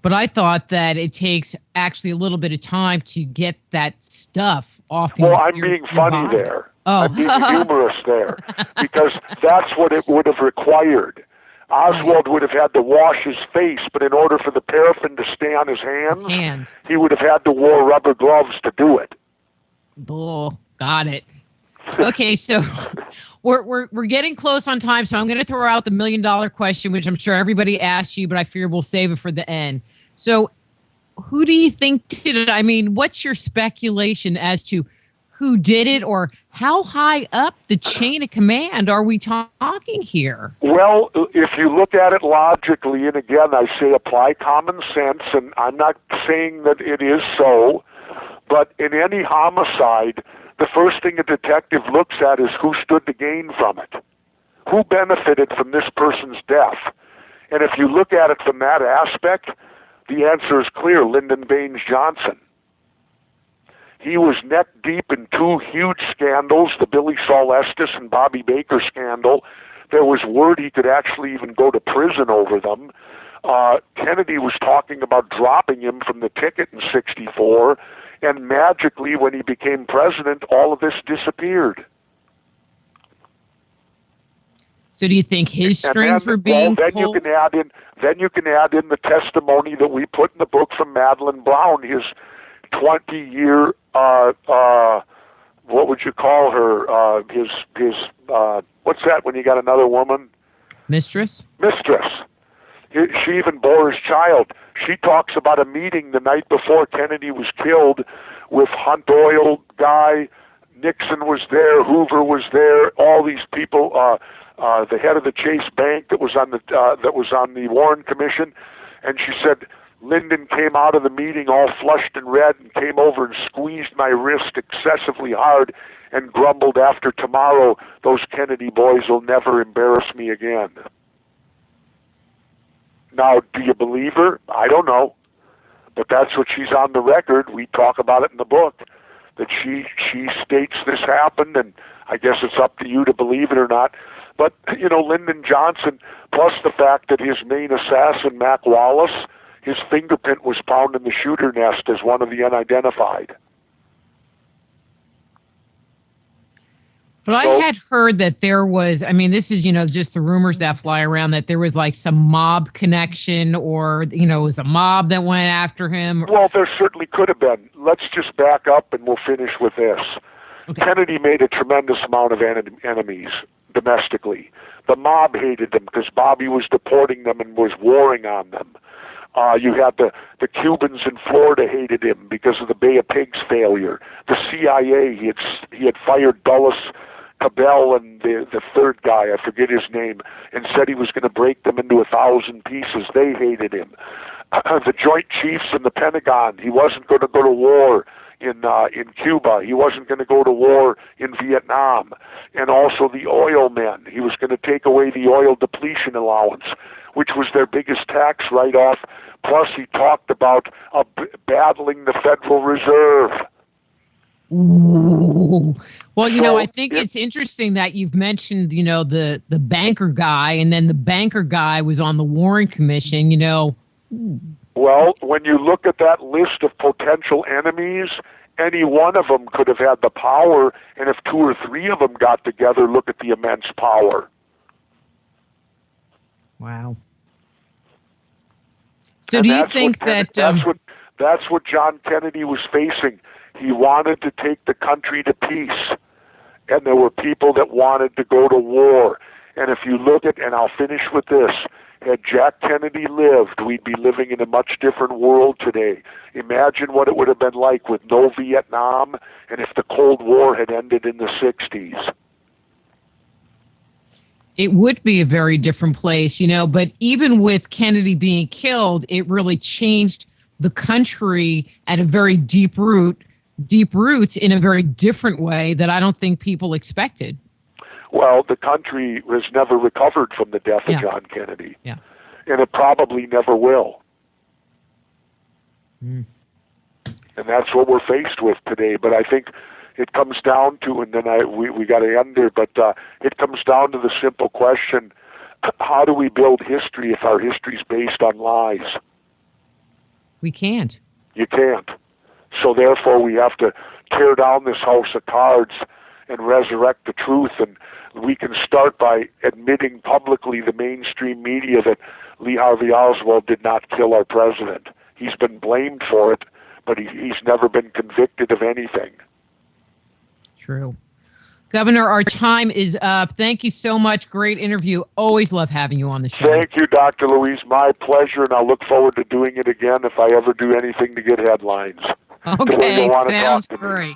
But I thought that it takes actually a little bit of time to get that stuff off. Well, I'm being funny there. Oh. I'm being humorous there, because that's what it would have required. Oswald would have had to wash his face, but in order for the paraffin to stay on his hands, he would have had to wear rubber gloves to do it. Oh, got it. Okay, so we're getting close on time, so I'm going to throw out the $1 million question, which I'm sure everybody asked you, but I fear we'll save it for the end. So, who do you think did it? I mean, what's your speculation as to who did it, or how high up the chain of command are we talking here? Well, if you look at it logically, and again, I say apply common sense, and I'm not saying that it is so, but in any homicide, the first thing a detective looks at is who stood to gain from it. Who benefited from this person's death? And if you look at it from that aspect, the answer is clear: Lyndon Baines Johnson. He was neck deep in two huge scandals, the Billy Saul Estes and Bobby Baker scandal. There was word he could actually even go to prison over them. Kennedy was talking about dropping him from the ticket in '64, and magically, when he became president, all of this disappeared. So do you think his strings were being pulled? Then you can add in the testimony that we put in the book from Madeline Brown, his 20-year, what would you call her? What's that when you got another woman? Mistress. She even bore his child. She talks about a meeting the night before Kennedy was killed with Hunt Oil guy, Nixon was there, Hoover was there, all these people, the head of the Chase Bank that was on the Warren Commission, and she said, Lyndon came out of the meeting all flushed and red and came over and squeezed my wrist excessively hard and grumbled, after tomorrow, those Kennedy boys will never embarrass me again. Now, do you believe her? I don't know. But that's what she's on the record. We talk about it in the book, that she states this happened, and I guess it's up to you to believe it or not. But, Lyndon Johnson, plus the fact that his main assassin, Mac Wallace, his fingerprint was found in the shooter nest as one of the unidentified. But I had heard that there was, this is, just the rumors that fly around, that there was like some mob connection, or, it was a mob that went after him. Well, there certainly could have been. Let's just back up and we'll finish with this. Okay. Kennedy made a tremendous amount of enemies domestically. The mob hated them because Bobby was deporting them and was warring on them. You had the Cubans in Florida hated him because of the Bay of Pigs failure. The CIA, he had fired Dulles Cabell and the third guy, I forget his name, and said he was going to break them into 1,000 pieces. They hated him. The Joint Chiefs in the Pentagon, he wasn't going to go to war in Cuba. He wasn't going to go to war in Vietnam. And also the oil men. He was going to take away the oil depletion allowance, which was their biggest tax write-off. Plus, he talked about battling the Federal Reserve. Ooh. Well, I think it's interesting that you've mentioned, the banker guy, and then the banker guy was on the Warren Commission, Well, when you look at that list of potential enemies, any one of them could have had the power, and if 2 or 3 of them got together, look at the immense power. Wow. So do you think that... That's what John Kennedy was facing. He wanted to take the country to peace, and there were people that wanted to go to war. And if you look at, and I'll finish with this, had Jack Kennedy lived, we'd be living in a much different world today. Imagine what it would have been like with no Vietnam, and if the Cold War had ended in the 60s. It would be a very different place, but even with Kennedy being killed, it really changed the country at a very deep roots in a very different way that I don't think people expected. Well, the country has never recovered from the death of John Kennedy. Yeah. And it probably never will. Mm. And that's what we're faced with today. But I think it comes down to, and then we got to end there, but it comes down to the simple question, how do we build history if our history is based on lies? We can't. You can't. So therefore we have to tear down this house of cards and resurrect the truth. And we can start by admitting publicly, the mainstream media, that Lee Harvey Oswald did not kill our president. He's been blamed for it, but he's never been convicted of anything. True. Governor, our time is up. Thank you so much. Great interview. Always love having you on the show. Thank you, Dr. Louise. My pleasure, and I'll look forward to doing it again if I ever do anything to get headlines. Okay, sounds great.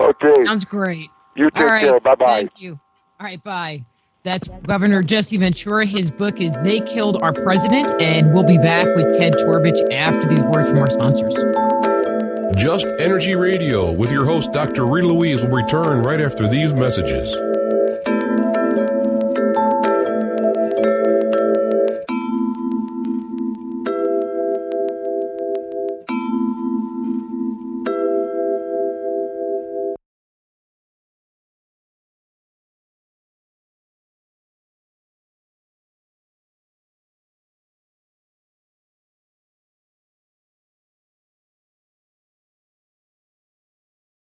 Okay. Sounds great. You take care. Bye-bye. Thank you. All right, bye. That's Governor Jesse Ventura. His book is They Killed Our President, and we'll be back with Ted Torbich after these words from our sponsors. Just Energy Radio with your host, Dr. Rita Louise, will return right after these messages.